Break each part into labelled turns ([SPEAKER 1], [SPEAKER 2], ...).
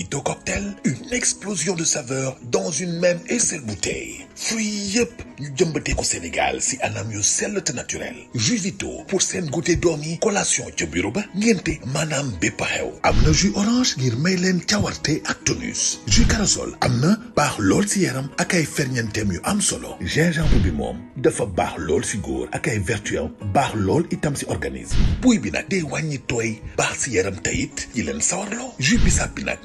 [SPEAKER 1] Vito Cocktail, une explosion de saveurs dans une même et seule bouteille. Fruits yëpp ñu jëmbatee ko Sénégal si anam yu sell te naturel. Jus Vito pour seen goûter doom yi collation ca bureau ba ngénte maanaam bépp xew. am na jus orange ngir may leen cawarte ak tonus. jus corossol am na baax lool si yaram ak ay ferñeenteem yu am solo. gingembre bi moom dafa baax lool si góor ak ay vertus baax lool itam si organisme. buy bi nag day wàññi tooy baax si yaram tayit yi leen sawarloo. jus bisaab bi nag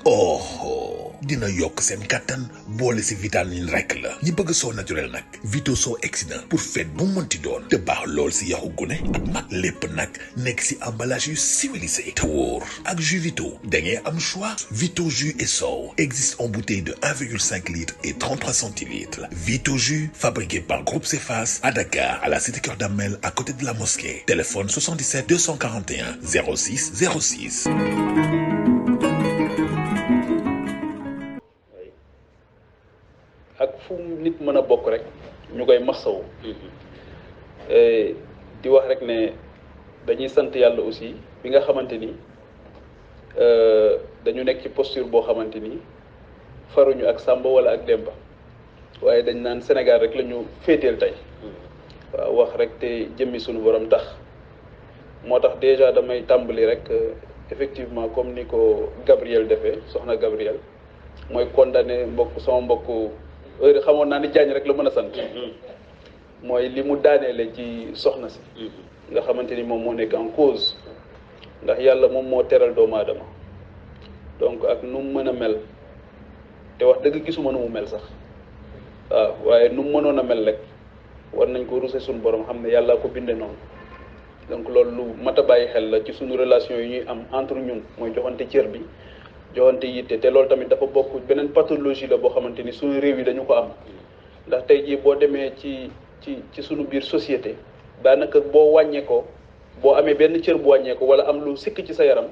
[SPEAKER 1] dina yokk seen kattan boole si vitamine rek la. ñi bëgg soo naturel nag Vito soo excellent pour fête bu mënti doon te baax lool si yaxu gune ak mag lépp nag nekk si emballage yu civilisé te wóor. ak jus Vito da ngeen am choix. Vito jus et sow existe en bouteille de 1,5 litres et 33 centilitres. Vito jus fabriqué par Groupe Cefas à Dakar à la cité Keur Damel à côté de la mosquée. Téléphone 77 241 06 06.
[SPEAKER 2] ak fu nit mën a bokk rek ñu koy masawu di wax rek ne dañuy sant yàlla aussi bi nga xamante ni dañu nekk ci posture boo xamante ni faruñu ak Samba wala ak Demba waaye dañ naan Sénégal rek la ñu féeteel tey waaw wax rek te jëmmi suñu borom tax moo tax déjà damay tàmbali rek effectivement comme ni ko Gabriel defee soxna Gabriel mooy condamné sama mbokk heure xamoon naa ni Diagne rek la mën a sant mooy li mu daaneele ci soxna si nga xamante ni moom moo nekk en cause ndax yàlla moom moo teral doomu aadama donc ak nu mu mën a mel te wax dëgg gisuma nu mu mel sax waaw waaye nu mu mënoon a mel rek war nañ ko ruse suñu borom xam ne yàlla ko binde noonu donc loolu lu mat a bàyyi xel la ci suñu relation yi ñuy am entre ñun mooy joxante cër bi joxante yitte te loolu tamit dafa bokk beneen pathologie la boo xamante ni suñu réew yi dañu ko am ndax tey jii boo demee ci suñu biir société daanaka boo wàññeekoo boo amee benn cër bu wàññeeko wala am lu sikk ci sa yaram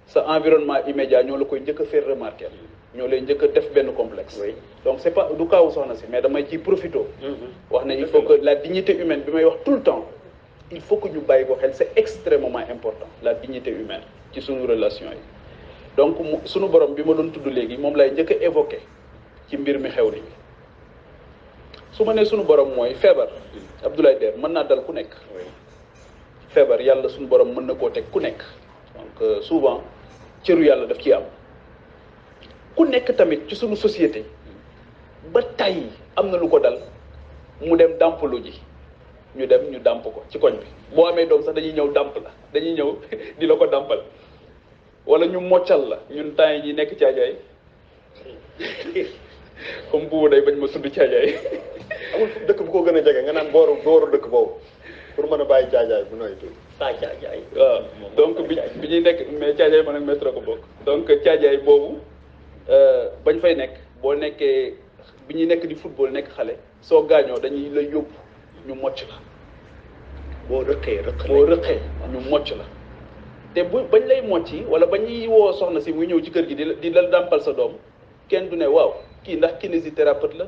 [SPEAKER 2] sa environnement immédiat ñoo la koy njëkk a faire remarquer ñoo lay njëkk a def benn complexe. Donc c'est pas du kaawu soxna si mais damay ciy profito wax ne il faut que la dignité humaine bi may wax tout le temps il faut que ñu bàyyi ko xel c'est extrêmement important la dignité humaine ci suñu relation yi. donc sunu borom bi ma doon tudd léegi moom lay njëkk a évoqué ci mbir mi xew ni su ma nee sunu borom mooy feebar Abdoulaye Der mën naa dal ku nekk feebar yàlla sunu borom mën na koo teg ku nekk donc souvent cëru yàlla daf ciy am ku nekk tamit ci sunu société ba tey am na lu ko dal mu dem dàmpalu ji ñu dem ñu dàmp ko ci koñ bi boo amee doom sax dañuy ñëw dàmp la dañuy ñëw di la ko dàmpal wala ñu moccal la ñun temps yi nekk caajaay comme buubu day bañ ma tudd caajaay
[SPEAKER 3] amul dëkk bu ko gën a jege nga naan booru dëkk boobu pour mën a bàyyi caajaay bu nooy tuuti
[SPEAKER 2] saa caajaay waaw donc bi ñuy nekk mais caajaay man ak maître ko bokk donc caajaay boobu bañ fay nekk boo nekkee bi ñuy nekk di football nekk xale soo gaañoo dañuy la yóbbu ñu mocc la boo rëqee ñu mocc la te bañ lay mocci wala bañuy woo soxna si muy ñëw ci kër gi di la dàmpal sa doom kenn du ne waaw kii ndax kinésithérapeute la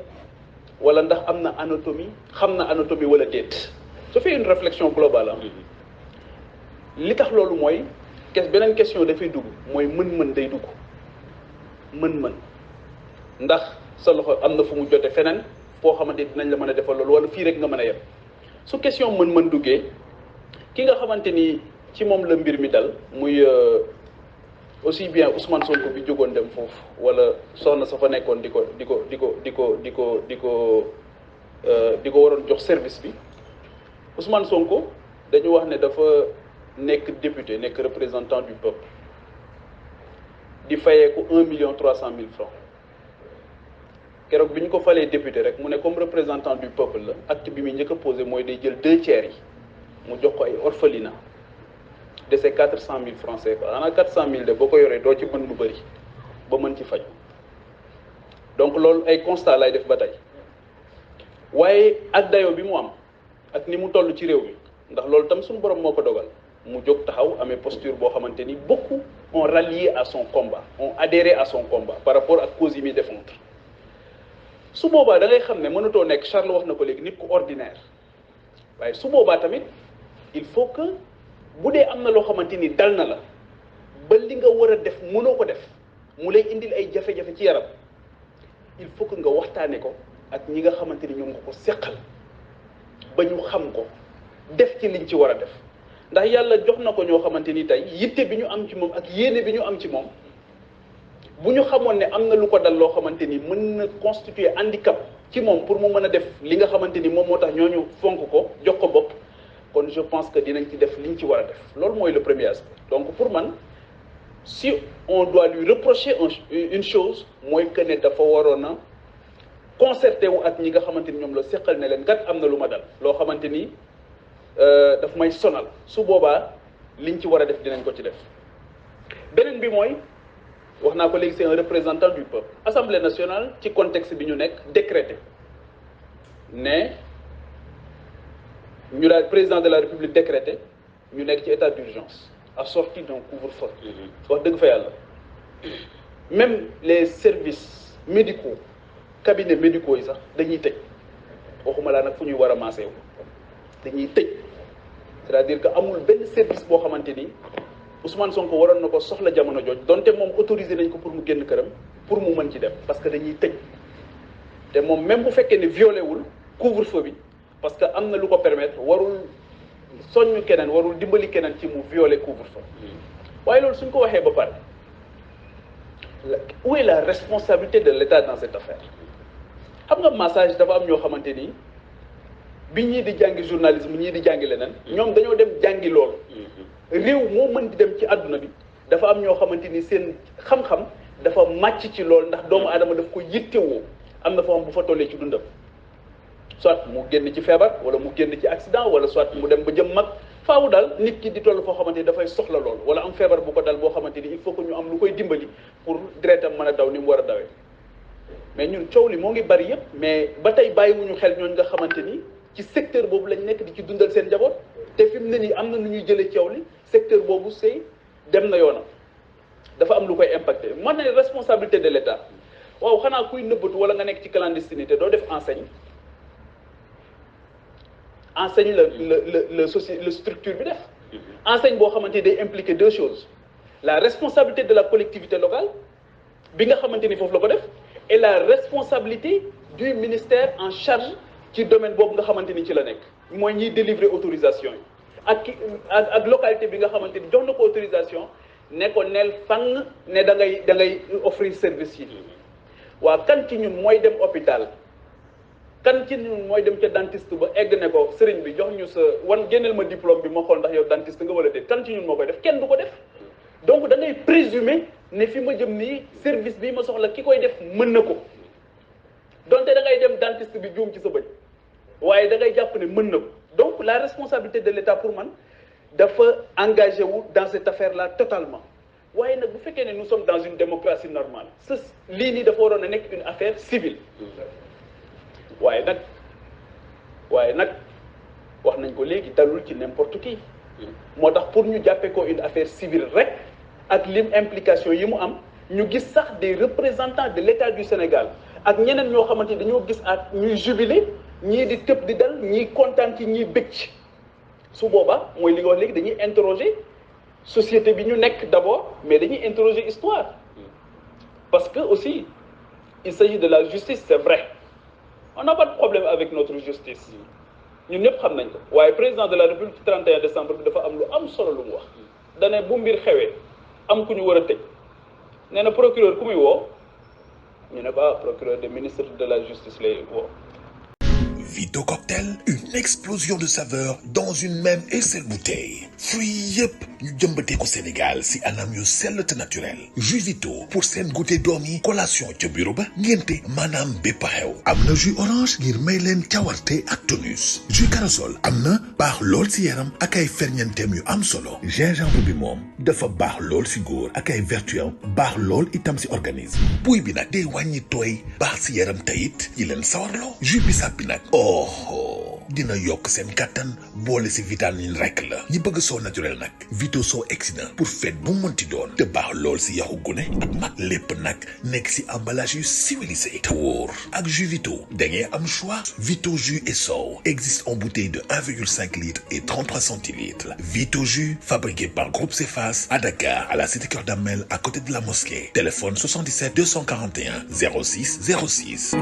[SPEAKER 2] wala ndax am na anatomie xam na anatomie wala déet su fait une réflexion globale am li tax loolu mooy beneen question dafay dugg mooy mën-mën day dugg mën-mën ndax sa loxo am na fu mu jote feneen foo xamante dinañ la mën a defal loolu wala fii rek nga mën a yem su question mën-mën duggee ki nga xamante ni ci moom la mbir mi dal muy aussi bien Ousmane Sonko bi jógoon dem foofu wala soxna sa fa nekkoon di ko waroon jox service bi Ousmane Sonko dañu wax ne dafa nekk député nekk représentant du peuple di fayeeku 1,3 million francs keroog bi ñu ko falee député rek mu ne comme représentant du peuple la acte bi muy njëkk a posé mooy day jël 2/3 yi mu jox ko ay orphelinat de ces 400 000 francs CFA xanaa 400 000 de boo ko yoree doo ci mën lu bëri ba mën ci faju donc loolu ay constat lay def ba tey waaye ak dayo bi mu am ak ni mu toll ci réew mi ndax loolu tam suñu borom moo ko dogal mu jóg taxaw amee posture boo xamante ni beaucoup ont rallié à son combat ont adhéré à son combat par rapport ak cause yi muy défendre su boobaa da ngay xam ne mënatoo nekk Charles wax na ko léegi nit ku ordinaire waaye su boobaa tamit il faut que bu dee am na loo xamante ni dal na la ba li nga war a def mënoo ko def mu lay indil ay jafe-jafe ci yaram il faut que nga waxtaane ko ak ñi nga xamante ni ñoom nga ko seqal ba ñu xam ko def ci liñ ci war a def ndax yàlla jox na ko ñoo xamante ni tey yitte bi ñu am ci moom ak yéene bi ñu am ci moom bu ñu xamoon ne am na lu ko dal loo xamante ni mën na constituer handicap ci moom pour mu mën a def li nga xamante ni moom moo tax ñooñu fonk ko jox ko bopp kon je pense que dinañ ci def liñ ci war a def loolu mooy le premier aspect. Donc pour man si on doit lui reprocher une chose mooy que ne dafa waroon a concerté wu ak ñi nga xamante ni ñoom la seqal ne leen kat am na lu ma dal loo xamante ni daf may sonal su boobaa liñ ci war a def dinañ ko ci def. beneen bi mooy wax naa ko léegi c'est un représentant du peuple. Assemblée nationale ci contexte bi ñu nekk décrété ne ñu daal président de la République décrété ñu nekk ci état d'urgence assorti d'un couvre-feu. wax dëgg fa yàlla même les services médicaux cabinets médicaux yi sax dañuy tëj waxuma laa nag fu ñuy war a maasee wu dañuy tëj c'est-à-dire que amul benn service boo xamante ni Ousmane Sonko waroon na ko soxla jamono jooj donte moom autorisé nañ ko pour mu génn këram pour mu mën ci dem parce que dañuy tëj te moom même bu fekkee ne violé wul couvre-feu bi parce que am na lu ko permettre warul soññ keneen warul dimbali keneen ci mu violé couvre-feu waaye loolu suñ ko waxee ba pare où est la responsabilité de l'État dans cette affaire xam nga massage dafa am ñoo xamante ni bi ñii di jàngi journalisme ñii di jàngi leneen ñoom dañoo dem jàngi loolu réew moo mën di dem ci àdduna bi dafa am ñoo xamante ni seen xam-xam dafa màcc ci loolu ndax doomu aadama daf ko yittewoo am na foo xam bu fa tollee ci dundam soit mu génn ci feebar wala mu génn ci accident wala soit mu dem ba jëm mag faawu daal nit ki di toll foo xamante ni dafay soxla lool wala am feebar bu ko dal boo xamante ni il faut que ñu am lu koy dimbali pour deretam mën a daw ni mu war a dawee mais ñun coow li moo ngi bari yëpp mais ba tey bàyyiwuñu xel ñooñu nga xamante ni ci secteur boobu lañ nekk di ci dundal seen njaboot te fi mu ne nii am na nu ñuy jëlee coow li secteur boobu c'est dem na yoonam dafa am lu koy impacté man ne responsabilité de l'État waaw xanaa kuy nëbbatu wala nga nekk ci clandestinité doo def enseigne le structure bi def enseigne boo xamante ni day impliquer deux choses la responsabilité de la collectivité locale bi nga xamante ni foofu la ko def et la responsabilité du ministère en charge ci domaine boobu nga xamante ni ci la nekk mooy ñiy délivrer autorisation yi ak localité bi nga xamante ni jox na ko autorisation ne ko neel fang ne da ngay offrir service yi waa kan ci ñun mooy dem hôpital kan ci ñun mooy dem ca dentiste ba egg ne ko sëriñ bi jox ñu sa génneel ma diplôme bi ma xool ndax yow dentiste nga wala déet kan ci ñun moo koy def kenn du ko def donc da ngay présumer ne fi ma jëm nii service bi ma soxla ki koy def mën na ko donte da ngay dem dentiste bi juum ci sa bëñ waaye da ngay jàpp ne mën na ko donc la responsabilité de l'État pour man dafa engagé wu dans cette affaire là totalement waaye nag bu fekkee ne nous sommes dans une démocratie normale lii nii dafa waroon a nekk une affaire civile waaye nag wax nañ ko léegi dalul ci n'importe qui moo tax pour ñu jàppee ko une affaire civile rek ak lim implication yi mu am ñu gis sax des représentants de l'État du Sénégal ak ñeneen ñoo xamante ni dañoo gis ak ñuy jubilé ñii di tëb di dal ñii kontaan ci ñii bëgg ci su boobaa mooy li nga wax léegi dañuy interroger société bi ñu nekk d'abord mais dañuy interroger histoire parce que aussi il s'agit de la justice c'est vrai on n'a pas de problème avec notre justice ñun ñëpp xam nañ ko waaye président de la République ci 31 décembre bi dafa am lu am solo lu mu wax dane bu mbir xewee am ku ñu war a tëj nee na procureur ku muy woo ñu ne ba procureur des ministres de la justice lay woo.
[SPEAKER 1] Vito Cocktail, une explosion de saveurs dans une même et seule bouteille. Fruits yëpp ñu jëmbatee ko Sénégal si anam yu sell te naturel. Jus Vito pour seen goûter doom yi collation ca bureau ba ngénte maanaam bépp xew. am na jus orange ngir may leen cawarte ak tonus. jus corossol am na baax lool si yaram ak ay ferñeenteem yu am solo. gingembre bi moom dafa baax lool si góor ak ay vertus baax lool itam si organisme. buy bi nag day wàññi tooy baax si yaram tayit yi leen sawarloo. jus bisaab bi nag oh dina yokk seen kattan boole si vitamine rek la ñi bëgg soow naturel nag Vito soow excellent pour fête bu mënti doon te baax lool si yaxu gune ak mag lépp nag nekk si emballage yu civilisé te wóor ak jus Vito da ngeen am choix Vito jus et soow existe en bouteille de 1,5 litres et 33 centilitres. Vito jus fabriqué par Groupe Cefas à Dakar à la cité Keur Damel à côté de la mosquée. Téléphone 77 241 06 06.